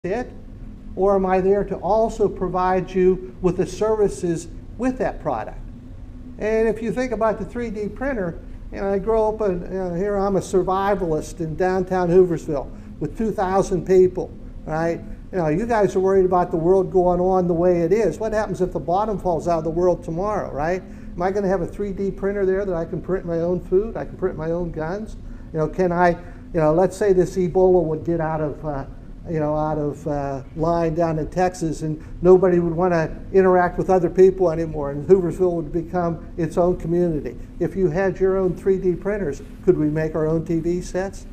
it, or am I there to also provide you with the services with that product? And if you think about the 3D printer, I grew up here I'm a survivalist in downtown Hooversville with 2,000 people, right? You guys are worried about the world going on the way it is. What happens if the bottom falls out of the world tomorrow, right? Am I going to have a 3D printer there that I can print my own food? I can print my own guns? Can I, let's say this Ebola would get out of line down in Texas, and nobody would want to interact with other people anymore, and Hooversville would become its own community. If you had your own 3D printers, could we make our own TV sets?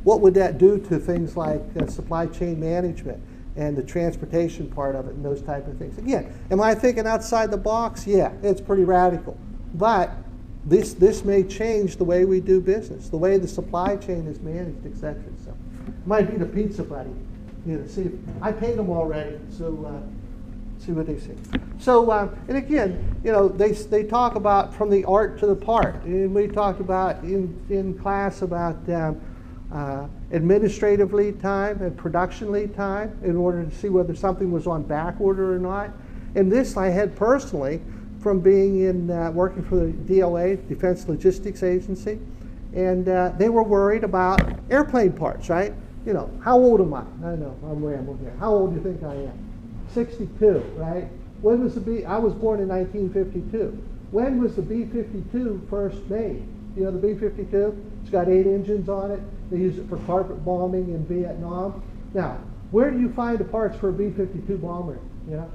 What would that do to things like supply chain management and the transportation part of it and those type of things? Again, am I thinking outside the box? Yeah, it's pretty radical. But this may change the way we do business, the way the supply chain is managed, et cetera. So it might be the pizza buddy. See if I paid them already, so see what they say. So, and again, they talk about from the art to the part. And we talked about in class about administrative lead time and production lead time in order to see whether something was on back order or not. And this I had personally from being in working for the DLA, Defense Logistics Agency, and they were worried about airplane parts, right? How old am I? I know, I'm rambling here. How old do you think I am? 62, right? When was the B? I was born in 1952. When was the B-52 first made? The B-52? It's got 8 engines on it. They use it for carpet bombing in Vietnam. Now, where do you find the parts for a B-52 bomber?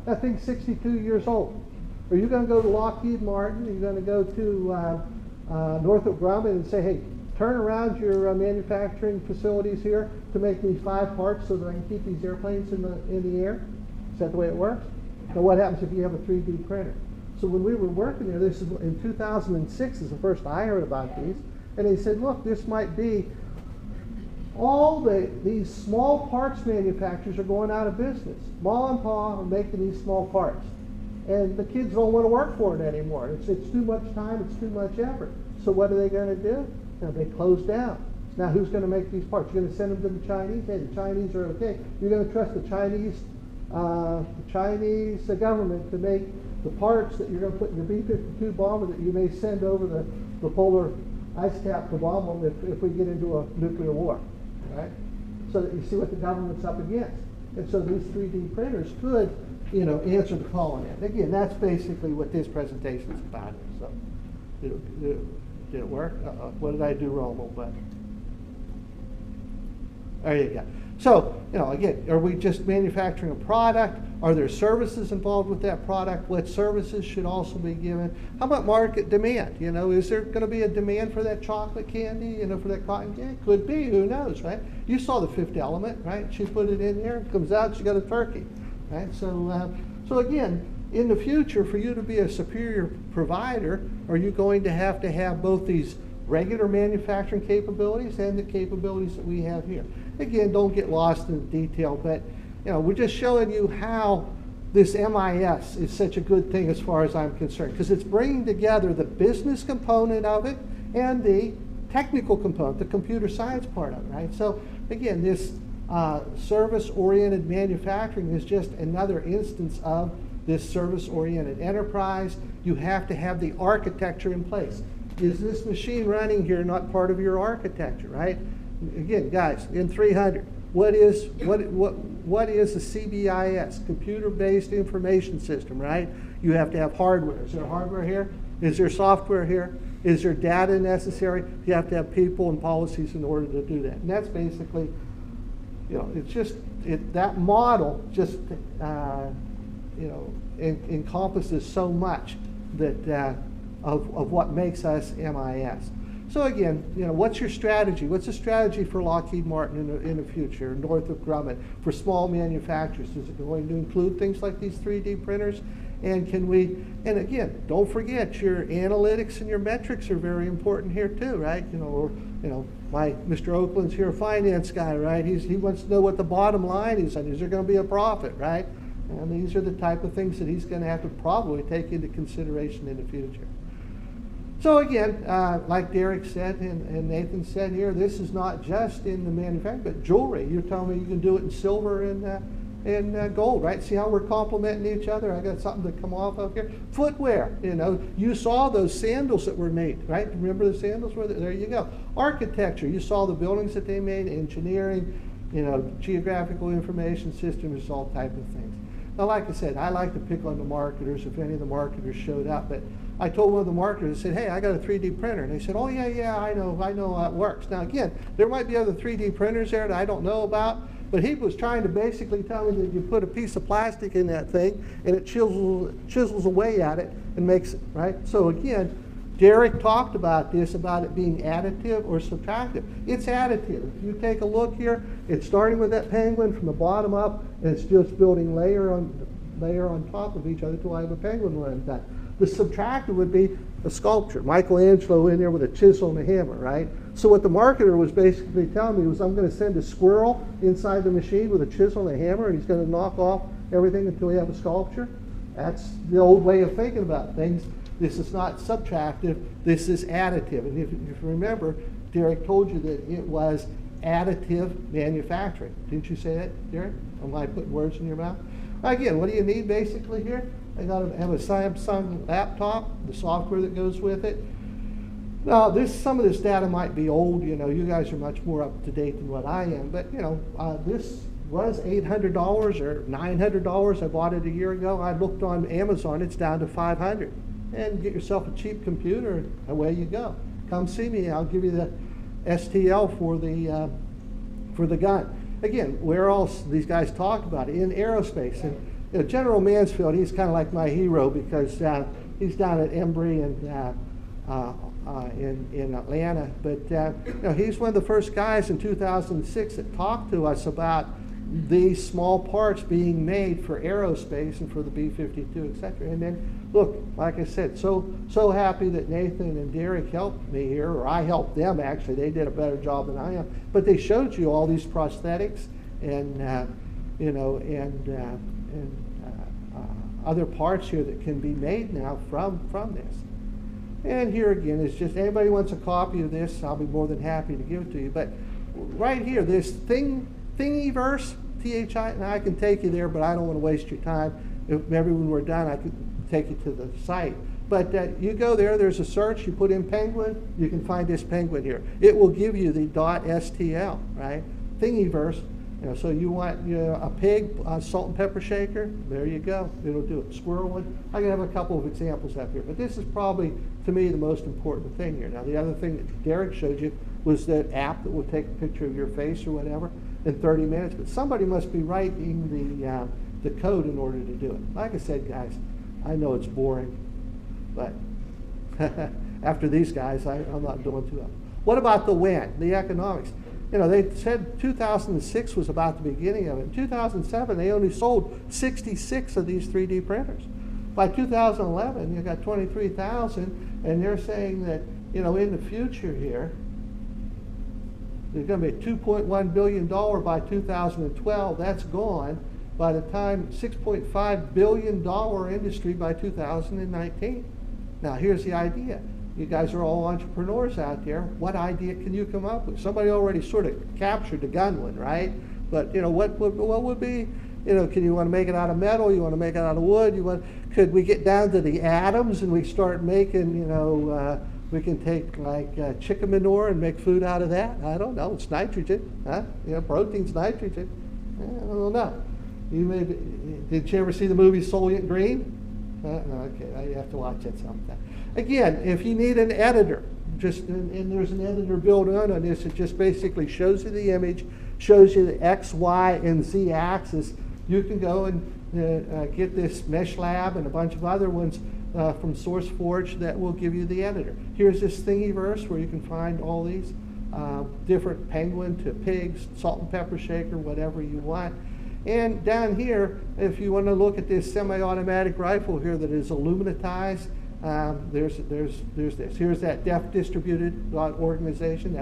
That thing's 62 years old. Are you going to go to Lockheed Martin? Are you going to go to Northrop Grumman and say, hey, turn around your manufacturing facilities here to make me 5 parts so that I can keep these airplanes in the air? Is that the way it works? Now what happens if you have a 3D printer? So when we were working there, this is in 2006 is the first I heard about these, and they said, look, this might be these small parts manufacturers are going out of business. Ma and Pa are making these small parts, and the kids don't want to work for it anymore. It's too much time, it's too much effort. So what are they going to do? They close down. Now who's going to make these parts? You're going to send them to the Chinese? Hey, the Chinese are okay. You're going to trust the Chinese government to make the parts that you're going to put in your B-52 bomber that you may send over the polar ice cap to bomb them if we get into a nuclear war, right? So that you see what the government's up against. And so these 3D printers could, answer the call on that. Again, that's basically what this presentation is about. So, did it work? What did I do wrong, little button? There you go. So, again, are we just manufacturing a product? Are there services involved with that product? What services should also be given? How about market demand? Is there going to be a demand for that chocolate candy, for that cotton candy? Could be, who knows, right? You saw the Fifth Element, right? She put it in there, it comes out, she got a turkey, right? So again, in the future, for you to be a superior provider, are you going to have both these regular manufacturing capabilities and the capabilities that we have here? Again, don't get lost in the detail, but we're just showing you how this MIS is such a good thing as far as I'm concerned, because it's bringing together the business component of it and the technical component, the computer science part of it, right? So again, this service-oriented manufacturing is just another instance of this service-oriented enterprise. You have to have the architecture in place. Is this machine running here not part of your architecture, right? Again, guys, in 300, what is a CBIS, computer-based information system, right? You have to have hardware. Is there hardware here? Is there software here? Is there data necessary? You have to have people and policies in order to do that. And that's basically, it's just, that model just, encompasses so much that of what makes us MIS. So again, what's your strategy? What's the strategy for Lockheed Martin in the future, Northrop Grumman, for small manufacturers? Is it going to include things like these 3D printers? And and again, don't forget your analytics and your metrics are very important here too, right? My Mr. Oakland's here, a finance guy, right? He wants to know what the bottom line is, and is there going to be a profit, right? And these are the type of things that he's going to have to probably take into consideration in the future. So again, like Derek said and Nathan said here, this is not just in the manufacturing, but jewelry. You're telling me you can do it in silver and and gold, right? See how we're complementing each other? I got something to come off of here. Footwear, you know, you saw those sandals that were made, right? Remember the sandals? There you go. Architecture, you saw the buildings that they made. Engineering, you know, geographical information systems, all type of things. Now, like I said, I like to pick on the marketers if any of the marketers showed up, but I told one of the marketers, I said, hey, I got a 3D printer. And they said, oh, yeah, I know how it works. Now, again, there might be other 3D printers there that I don't know about, but he was trying to basically tell me that you put a piece of plastic in that thing and it chisels away at it and makes it, right? So again, Derek talked about this, about it being additive or subtractive. It's additive. If you take a look here, it's starting with that penguin from the bottom up, and it's just building layer on top of each other till I have a penguin when I'm done. The subtractive would be a sculpture, Michelangelo in there with a chisel and a hammer, right? So what the marketer was basically telling me was, I'm going to send a squirrel inside the machine with a chisel and a hammer, and he's going to knock off everything until we have a sculpture. That's the old way of thinking about things. This is not subtractive, this is additive. And if you remember, Derek told you that it was additive manufacturing. Didn't you say that, Derek? Am I putting words in your mouth? Again, what do you need basically here? I got to have a Samsung laptop, the software that goes with it. Now, some of this data might be old. You know, you guys are much more up to date than what I am. But, you know, this was $800 or $900. I bought it a year ago. I looked on Amazon, it's down to $500. And get yourself a cheap computer, and away you go. Come see me, I'll give you the STL for the gun. Again, where else these guys talk about it? In aerospace. And you know, General Mansfield, he's kind of like my hero because he's down at Embry in Atlanta. But you know, he's one of the first guys in 2006 that talked to us about these small parts being made for aerospace and for the B-52, et cetera. And then, look, like I said, so happy that Nathan and Derek helped me here, or I helped them actually. They did a better job than I am. But they showed you all these prosthetics and you know, and other parts here that can be made now from this. And here again is just, anybody wants a copy of this, I'll be more than happy to give it to you. But right here, this Thingiverse, THI, and I can take you there, but I don't want to waste your time. If maybe when we're done, I could take you to the site. But you go there, there's a search, you put in penguin, you can find this penguin here. It will give you the .stl, right? Thingiverse. You know, so you want a pig, a salt and pepper shaker, there you go. It'll do it. Squirrel one. I can have a couple of examples up here, but this is probably, to me, the most important thing here. Now, the other thing that Derek showed you was that app that will take a picture of your face or whatever in 30 minutes, but somebody must be writing the code in order to do it. Like I said, guys, I know it's boring, but after these guys, I'm not doing too well. What about the when, the economics? You know, they said 2006 was about the beginning of it. In 2007, they only sold 66 of these 3D printers. By 2011, you got 23,000, and they're saying that, you know, in the future here, there's going to be a $2.1 billion by 2012. That's gone. By the time, $6.5 billion industry by 2019. Now, here's the idea. You guys are all entrepreneurs out there. What idea can you come up with? Somebody already sort of captured the gun one, right? But, you know, what would be, you know, can you want to make it out of metal? You want to make it out of wood? Could we get down to the atoms and we start making, you know, we can take like chicken manure and make food out of that? I don't know. It's nitrogen, huh? You know, protein's nitrogen. I don't know. Did you ever see the movie Soylent Green? Okay, you have to watch it sometime. Again, if you need an editor, and there's an editor built on this, it just basically shows you the image, shows you the X, Y, and Z axis. You can go and get this Mesh Lab and a bunch of other ones from SourceForge that will give you the editor. Here's this Thingiverse where you can find all these different penguin to pigs, salt and pepper shaker, whatever you want. And down here, if you want to look at this semi-automatic rifle here that is aluminitized, there's this. Here's that Deaf Distributed organization.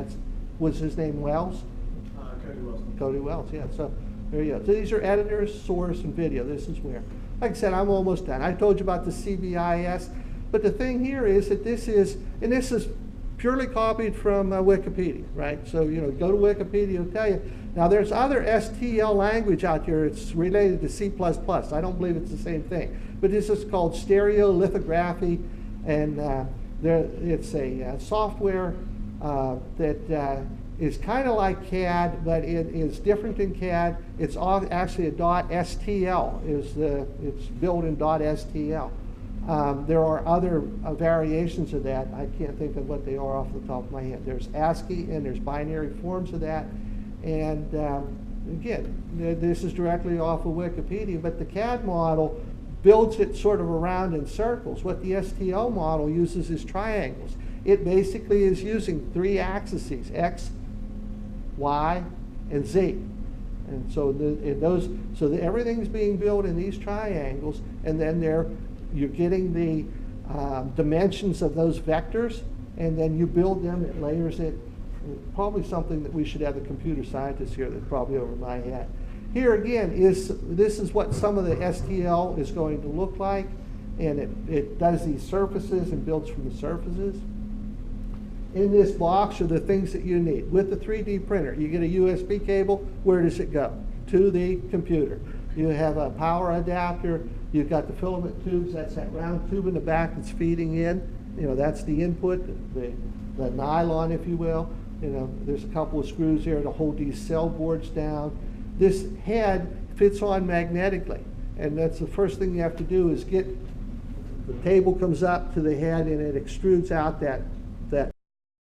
Was his name Wells? Cody Wells. Cody Wells, yeah. So there you go. So these are editors, source, and video. This is where. Like I said, I'm almost done. I told you about the CBIS, but the thing here is that this is purely copied from Wikipedia, right? So, you know, go to Wikipedia, it'll tell you. Now, there's other STL language out there. It's related to C++. I don't believe it's the same thing. But this is called stereolithography, and it's a software that is kind of like CAD, but it is different than CAD. It's actually a .stl. It's built in .stl. There are other variations of that. I can't think of what they are off the top of my head. There's ASCII and there's binary forms of that. And again, this is directly off of Wikipedia, but the CAD model builds it sort of around in circles. What the STL model uses is triangles. It basically is using 3 axes, X, Y, and Z. And so everything's being built in these triangles, and then you're getting the dimensions of those vectors, and then you build them, it layers it. Probably something that we should have the computer scientists here. That's probably over my head. Here again, this is what some of the STL is going to look like, and it does these surfaces and builds from the surfaces. In this box are the things that you need. With the 3D printer, you get a USB cable. Where does it go? To the computer. You have a power adapter. You've got the filament tubes. That's that round tube in the back that's feeding in. You know, that's the input, the nylon, if you will. You know, there's a couple of screws there to hold these cell boards down. This head fits on magnetically, and that's the first thing you have to do is the table comes up to the head and it extrudes out that